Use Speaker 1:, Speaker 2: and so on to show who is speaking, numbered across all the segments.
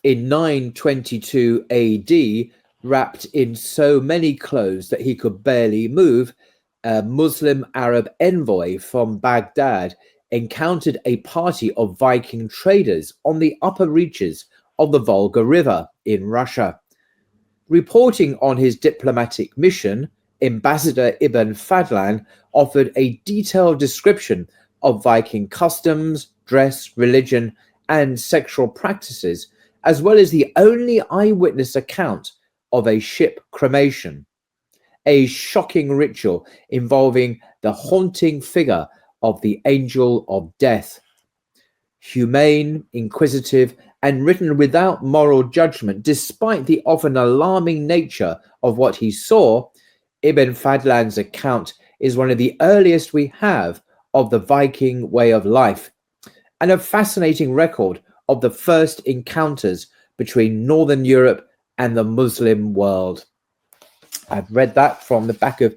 Speaker 1: in 922 AD, wrapped in so many clothes that he could barely move, a Muslim Arab envoy from Baghdad encountered a party of Viking traders on the upper reaches of the Volga River in Russia. Reporting on his diplomatic mission, Ambassador Ibn Fadlan offered a detailed description of Viking customs, dress, religion, and sexual practices, as well as the only eyewitness account of a ship cremation, a shocking ritual involving the haunting figure of the Angel of Death. Humane, inquisitive, and written without moral judgment, despite the often alarming nature of what he saw, Ibn Fadlan's account is one of the earliest we have of the Viking way of life, and a fascinating record of the first encounters between Northern Europe and the Muslim world. I've read that from the back of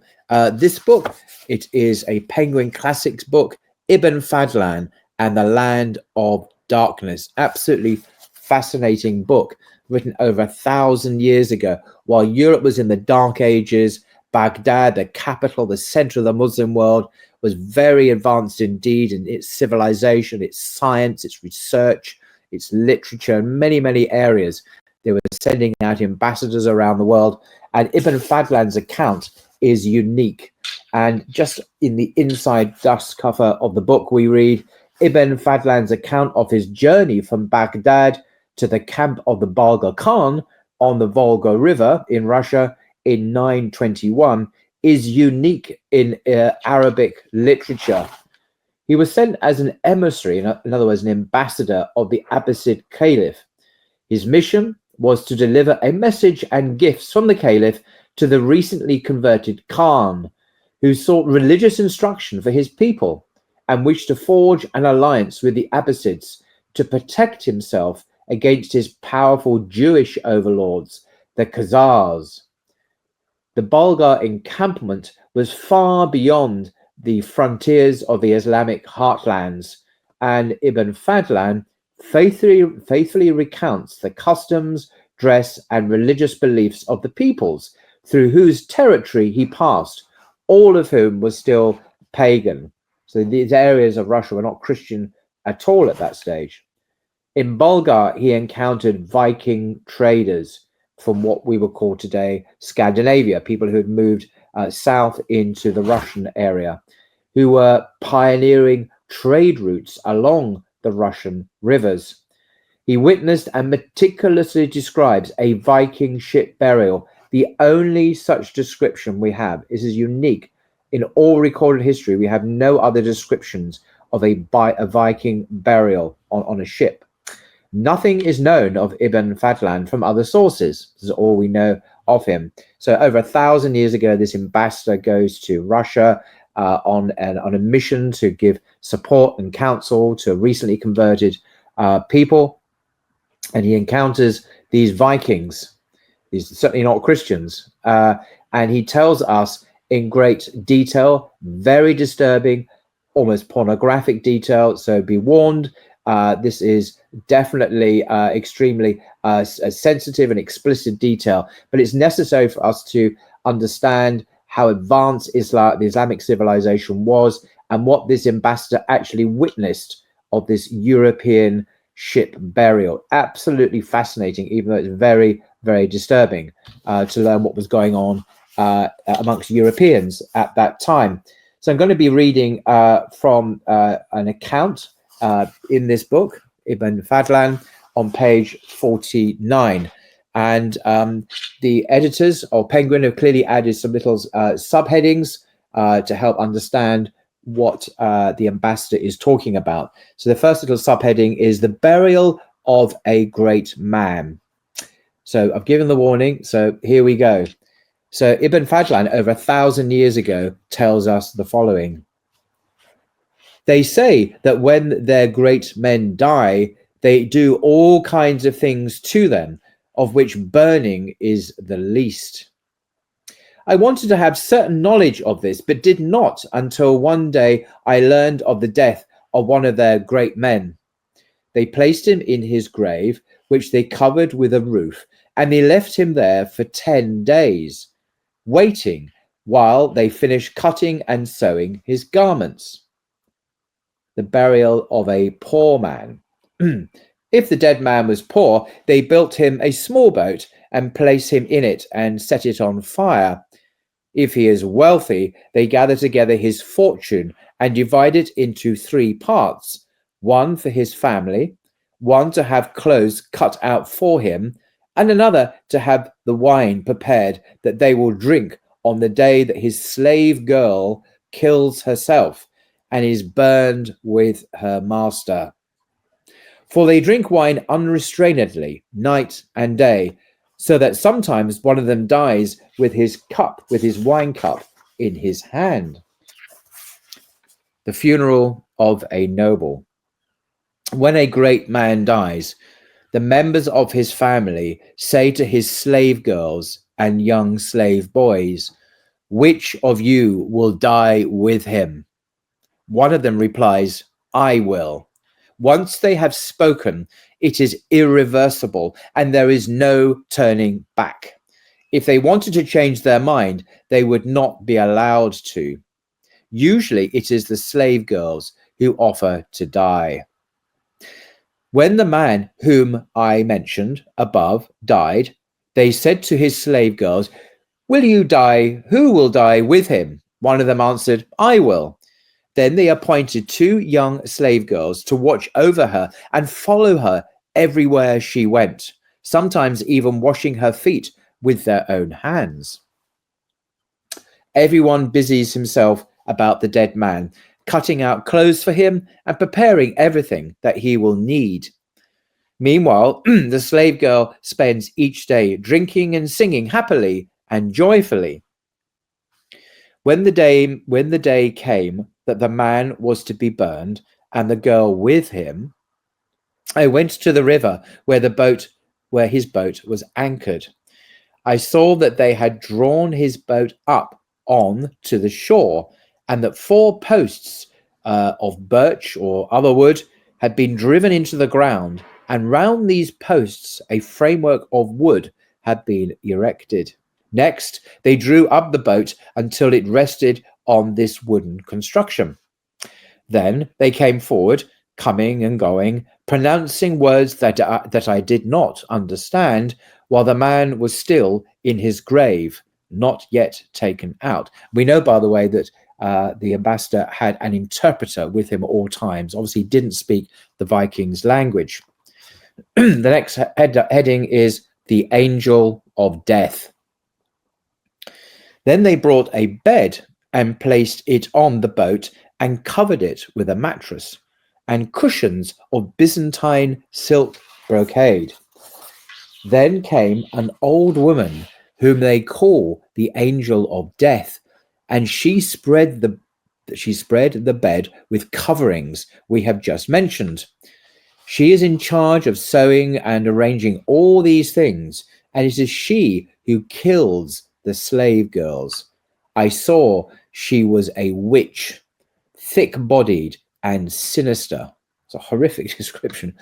Speaker 1: this book. It is a Penguin Classics book, Ibn Fadlan and the Land of Darkness. Absolutely fascinating book, written over 1,000 years ago, while Europe was in the Dark Ages. Baghdad, the capital, the center of the Muslim world, was very advanced indeed in its civilization, its science, its research, its literature, and many, many areas. They were sending out ambassadors around the world, and Ibn Fadlan's account is unique. And just in the inside dust cover of the book, we read Ibn Fadlan's account of his journey from Baghdad to the camp of the Balga Khan on the Volga River in Russia in 921 is unique in Arabic literature. He was sent as an emissary, in other words, an ambassador of the Abbasid Caliph. His mission was to deliver a message and gifts from the Caliph to the recently converted Khan, who sought religious instruction for his people and wished to forge an alliance with the Abbasids to protect himself against his powerful Jewish overlords, the Khazars. The Bulgar encampment was far beyond the frontiers of the Islamic heartlands, and Ibn Fadlan faithfully recounts the customs, dress, and religious beliefs of the peoples through whose territory he passed, all of whom were still pagan. So these areas of Russia were not Christian at all at that stage. In Bulgar, he encountered Viking traders from what we would call today Scandinavia, people who had moved south into the Russian area, who were pioneering trade routes along the Russian rivers. He witnessed and meticulously describes a Viking ship burial, the only such description we have. This is unique. In all recorded history, we have no other descriptions of a Viking burial on a ship. Nothing is known of Ibn Fadlan from other sources. This is all we know of him. So over 1,000 years ago, this ambassador goes to Russia on a mission to give support and counsel to recently converted people. And he encounters these Vikings. These are certainly not Christians. And he tells us in great detail, very disturbing, almost pornographic detail. So be warned. This is definitely extremely sensitive and explicit detail, but it's necessary for us to understand how advanced the Islamic civilization was and what this ambassador actually witnessed of this European ship burial. Absolutely fascinating, even though it's very, very disturbing to learn what was going on amongst Europeans at that time. So I'm going to be reading from an account in this book, Ibn Fadlan, on page 49. And the editors of Penguin have clearly added some little subheadings to help understand what the ambassador is talking about. So the first little subheading is the burial of a great man. So I've given the warning, so here we go. So Ibn Fadlan, over 1,000 years ago, tells us the following. They say that when their great men die, they do all kinds of things to them, of which burning is the least. I wanted to have certain knowledge of this, but did not until one day I learned of the death of one of their great men. They placed him in his grave, which they covered with a roof, and they left him there for 10 days, waiting while they finished cutting and sewing his garments. The burial of a poor man. If the dead man was poor, they built him a small boat and placed him in it and set it on fire. If he is wealthy, they gather together his fortune and divide it into 3 parts, one for his family, one to have clothes cut out for him, and another to have the wine prepared that they will drink on the day that his slave girl kills herself and is burned with her master. For they drink wine unrestrainedly, night and day, so that sometimes one of them dies with his wine cup in his hand. The funeral of a noble. When a great man dies, the members of his family say to his slave girls and young slave boys, "Which of you will die with him?" One of them replies, "I will." Once they have spoken, it is irreversible and there is no turning back. If they wanted to change their mind, they would not be allowed to. Usually it is the slave girls who offer to die. When the man whom I mentioned above died, they said to his slave girls, "Will you die? Who will die with him?" One of them answered, "I will." Then they appointed 2 young slave girls to watch over her and follow her everywhere she went, sometimes even washing her feet with their own hands. Everyone busies himself about the dead man, cutting out clothes for him and preparing everything that he will need. Meanwhile, the slave girl spends each day drinking and singing happily and joyfully. When the day came that the man was to be burned and the girl with him, I went to the river where his boat was anchored. I saw that they had drawn his boat up on to the shore, and that 4 posts of birch or other wood had been driven into the ground, and round these posts a framework of wood had been erected. Next, they drew up the boat until it rested on this wooden construction. Then they came forward, coming and going, pronouncing words that I did not understand, while the man was still in his grave, not yet taken out. We know, by the way, that the ambassador had an interpreter with him at all times. Obviously, he didn't speak the Vikings' language. The next heading is the angel of death. Then they brought a bed and placed it on the boat and covered it with a mattress and cushions of Byzantine silk brocade. Then came an old woman whom they call the angel of death, and she spread the bed with coverings we have just mentioned. She is in charge of sewing and arranging all these things, and it is she who kills the slave girls. I saw she was a witch, thick-bodied and sinister. It's a horrific description.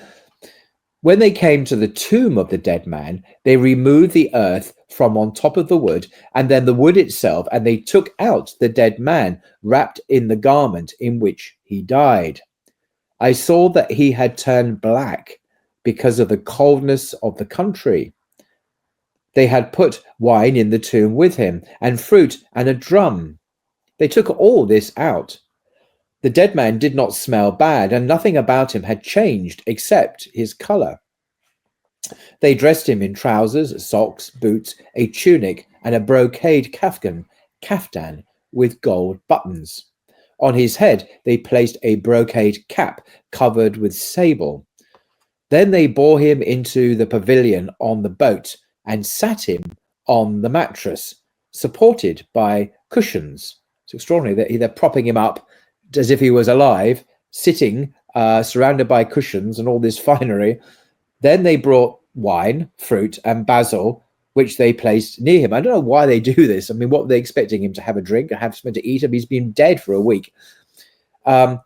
Speaker 1: When they came to the tomb of the dead man, they removed the earth from on top of the wood, and then the wood itself, and they took out the dead man wrapped in the garment in which he died. I saw that he had turned black because of the coldness of the country. They had put wine in the tomb with him, and fruit and a drum. They took all this out. The dead man did not smell bad, and nothing about him had changed except his color. They dressed him in trousers, socks, boots, a tunic, and a brocade kaftan with gold buttons. On his head they placed a brocade cap covered with sable. Then they bore him into the pavilion on the boat and sat him on the mattress, supported by cushions. It's extraordinary that they're propping him up as if he was alive, sitting, surrounded by cushions and all this finery. Then they brought wine, fruit, and basil, which they placed near him. I don't know why they do this. I mean, what were they expecting him to have a drink or have something to eat? I mean, he's been dead for a week.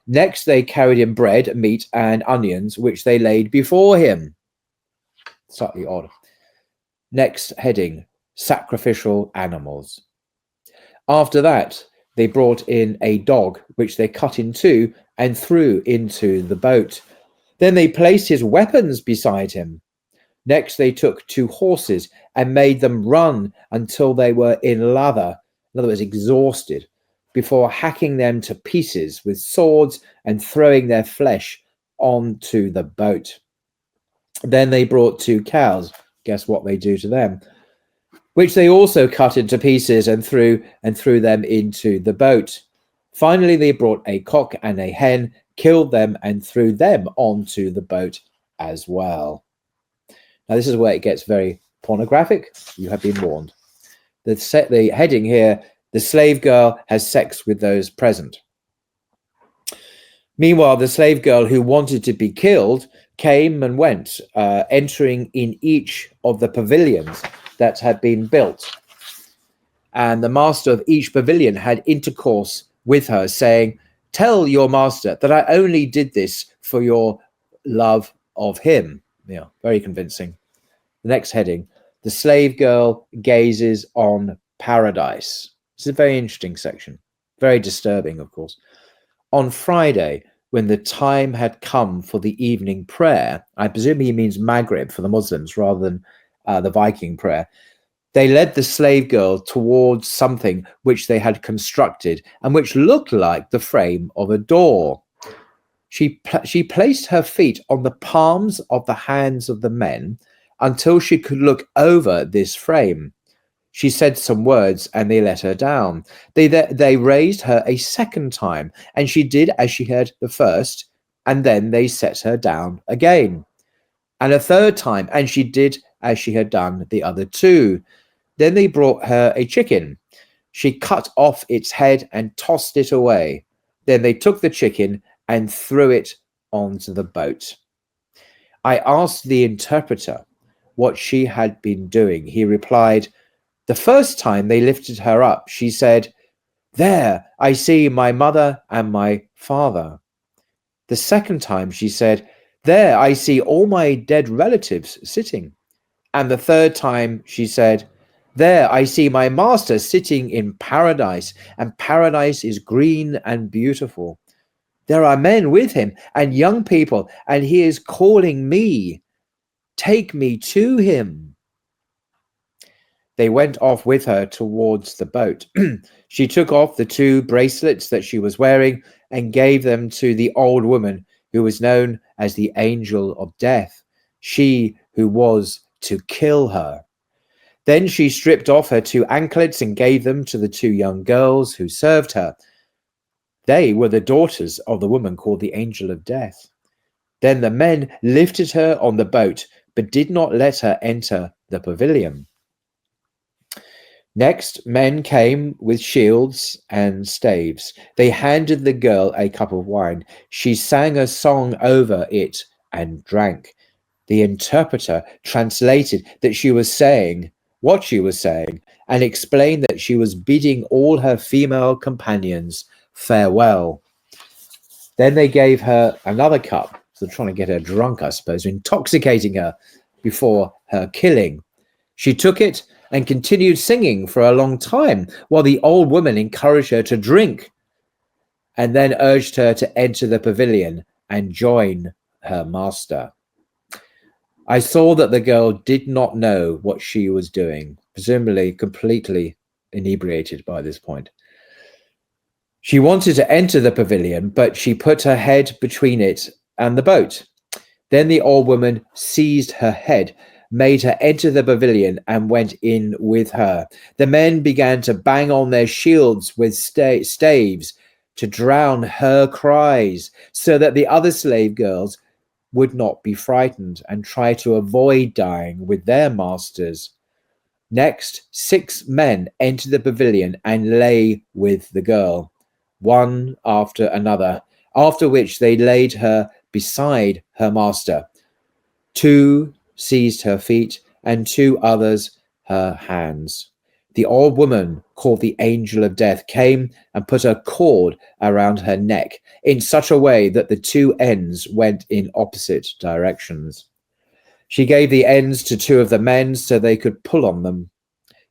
Speaker 1: Next, they carried him bread, meat, and onions, which they laid before him. Slightly odd. Next heading, sacrificial animals. After that, they brought in a dog, which they cut in two and threw into the boat. Then they placed his weapons beside him. Next, they took 2 horses and made them run until they were in lather, in other words, exhausted, before hacking them to pieces with swords and throwing their flesh onto the boat. Then they brought 2 cows. Guess what they do to them? Which they also cut into pieces and threw them into the boat. Finally, they brought a cock and a hen, killed them, and threw them onto the boat as well. Now, this is where it gets very pornographic. You have been warned. The heading here, the slave girl has sex with those present. Meanwhile, the slave girl who wanted to be killed came and went, entering in each of the pavilions that had been built. And the master of each pavilion had intercourse with her, saying, "Tell your master that I only did this for your love of him." Yeah, very convincing. The next heading, the slave girl gazes on paradise. This is a very interesting section, very disturbing, of course. On Friday, when the time had come for the evening prayer, I presume he means Maghrib for the Muslims rather than the Viking prayer, they led the slave girl towards something which they had constructed and which looked like the frame of a door. She placed her feet on the palms of the hands of the men until she could look over this frame. She said some words and they let her down. They raised her a second time and she did as she had the first, and then they set her down again. And a third time, and she did as she had done the other 2. Then they brought her a chicken. She cut off its head and tossed it away. Then they took the chicken and threw it onto the boat. I asked the interpreter what she had been doing. He replied, "The first time they lifted her up, she said, 'There, I see my mother and my father.' The second time she said, 'There, I see all my dead relatives sitting.' And the third time she said, 'There, I see my master sitting in paradise, and paradise is green and beautiful. There are men with him and young people, and he is calling me. Take me to him.' They went off with her towards the boat. She took off the 2 bracelets that she was wearing and gave them to the old woman who was known as the angel of death, she who was to kill her. Then she stripped off her 2 anklets and gave them to the 2 young girls who served her. They were the daughters of the woman called the angel of death. Then the men lifted her on the boat, but did not let her enter the pavilion. Next, men came with shields and staves. They handed the girl a cup of wine. She sang a song over it and drank. The interpreter translated that she was saying what she was saying and explained that she was bidding all her female companions farewell. Then they gave her another cup, so trying to get her drunk, I suppose, intoxicating her before her killing. She took it and continued singing for a long time while the old woman encouraged her to drink and then urged her to enter the pavilion and join her master. I saw that the girl did not know what she was doing, presumably completely inebriated by this point. She wanted to enter the pavilion, but she put her head between it and the boat. Then the old woman seized her head, made her enter the pavilion, and went in with her. The men began to bang on their shields with staves to drown her cries, so that the other slave girls would not be frightened and try to avoid dying with their masters. Next, 6 men entered the pavilion and lay with the girl, one after another, after which they laid her beside her master. 2 seized her feet and 2 others her hands. The old woman, called the angel of death, came and put a cord around her neck in such a way that the two ends went in opposite directions. She gave the ends to two of the men so they could pull on them.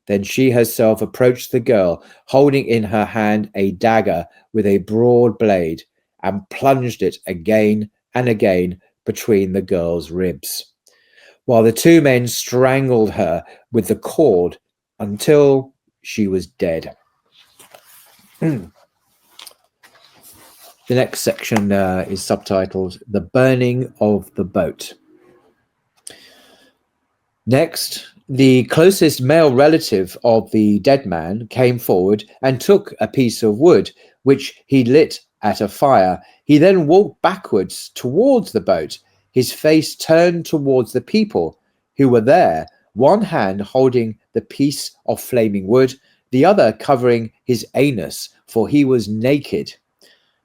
Speaker 1: Then she herself approached the girl, holding in her hand a dagger with a broad blade, and plunged it again and again between the girl's ribs, while the two men strangled her with the cord until she was dead. The next section is subtitled The Burning of the Boat. Next, the closest male relative of the dead man came forward and took a piece of wood, which he lit at a fire. He then walked backwards towards the boat, his face turned towards the people who were there, one hand holding the piece of flaming wood, the other covering his anus, for he was naked.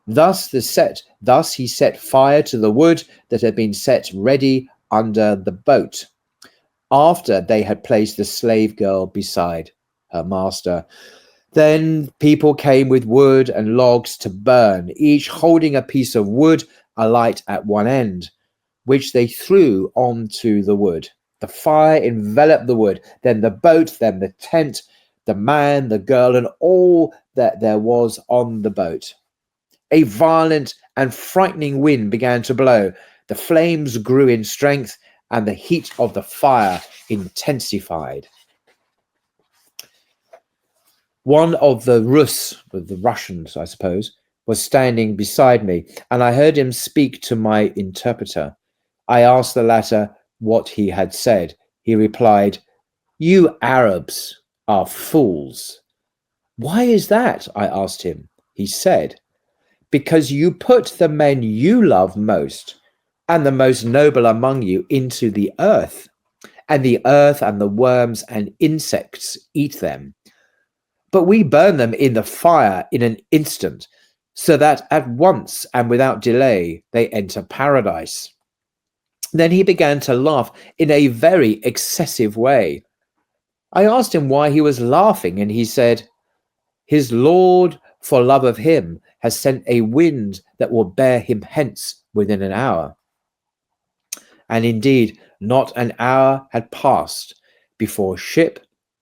Speaker 1: Thus he set fire to the wood that had been set ready under the boat, after they had placed the slave girl beside her master. Then people came with wood and logs to burn, each holding a piece of wood alight at one end, which they threw onto the wood. The fire enveloped the wood, then the boat, then the tent, the man, the girl, and all that there was on the boat. A violent and frightening wind began to blow. The flames grew in strength, and the heat of the fire intensified. One of the Rus, the Russians, I suppose, was standing beside me, and I heard him speak to my interpreter. I asked the latter what he had said. He replied, "You Arabs are fools." "Why is that?" I asked him. He said, "Because you put the men you love most and the most noble among you into the earth, and the earth and the worms and insects eat them. But we burn them in the fire in an instant, so that at once and without delay they enter paradise." Then he began to laugh in a very excessive way. I asked him why he was laughing, and he said, "His Lord, for love of him, has sent a wind that will bear him hence within an hour." And indeed, not an hour had passed before ship,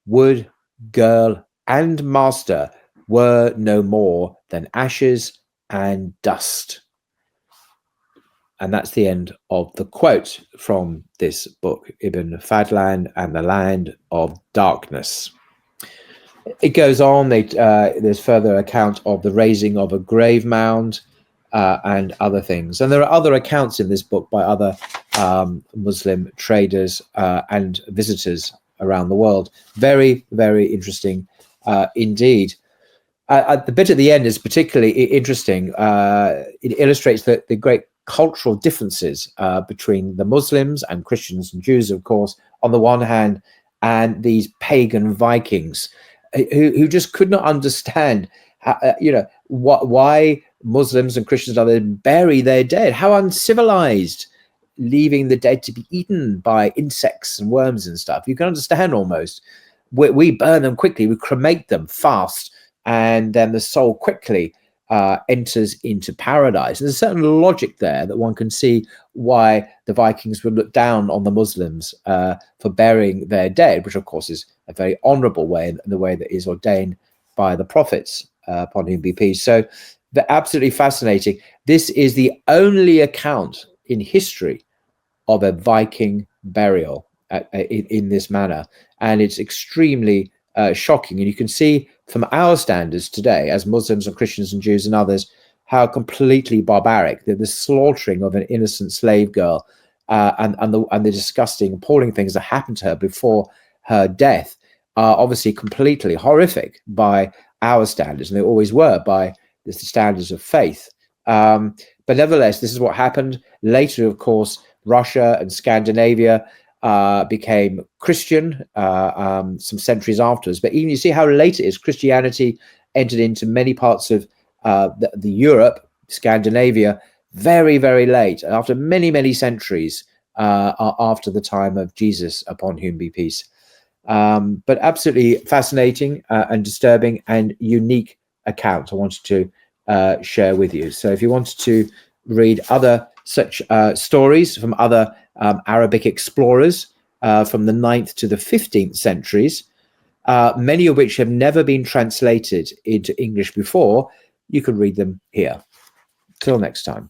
Speaker 1: wood, girl, and master were no more than ashes and dust. And that's the end of the quote from this book, Ibn Fadlan and the Land of Darkness. It goes on, there's further account of the raising of a grave mound and other things. And there are other accounts in this book by other Muslim traders and visitors around the world. Very, very interesting indeed. The bit at the end is particularly interesting. It illustrates the great cultural differences between the Muslims and Christians and Jews, of course, on the one hand, and these pagan Vikings who just could not understand, why Muslims and Christians are to bury their dead. How uncivilized, leaving the dead to be eaten by insects and worms and stuff. You can understand almost. We burn them quickly, we cremate them fast, and then the soul quickly enters into paradise. There's a certain logic there that one can see why the Vikings would look down on the Muslims for burying their dead, which of course is a very honorable way, in the way that is ordained by the prophets, upon whom be peace. So they're absolutely fascinating. This is the only account in history of a Viking burial in this manner, and it's extremely shocking. And you can see from our standards today, as Muslims and Christians and Jews and others, how completely barbaric the slaughtering of an innocent slave girl and the disgusting, appalling things that happened to her before her death are obviously completely horrific by our standards, and they always were by the standards of faith. But nevertheless, this is what happened. Later, of course, Russia and Scandinavia became Christian some centuries afterwards. But even you see how late it is. Christianity entered into many parts of the Europe, Scandinavia, very, very late, after many, many centuries after the time of Jesus, upon whom be peace. But absolutely fascinating and disturbing and unique account I wanted to share with you. So if you wanted to read other such stories from other Arabic explorers from the 9th to the 15th centuries, many of which have never been translated into English before, you can read them here. Till next time.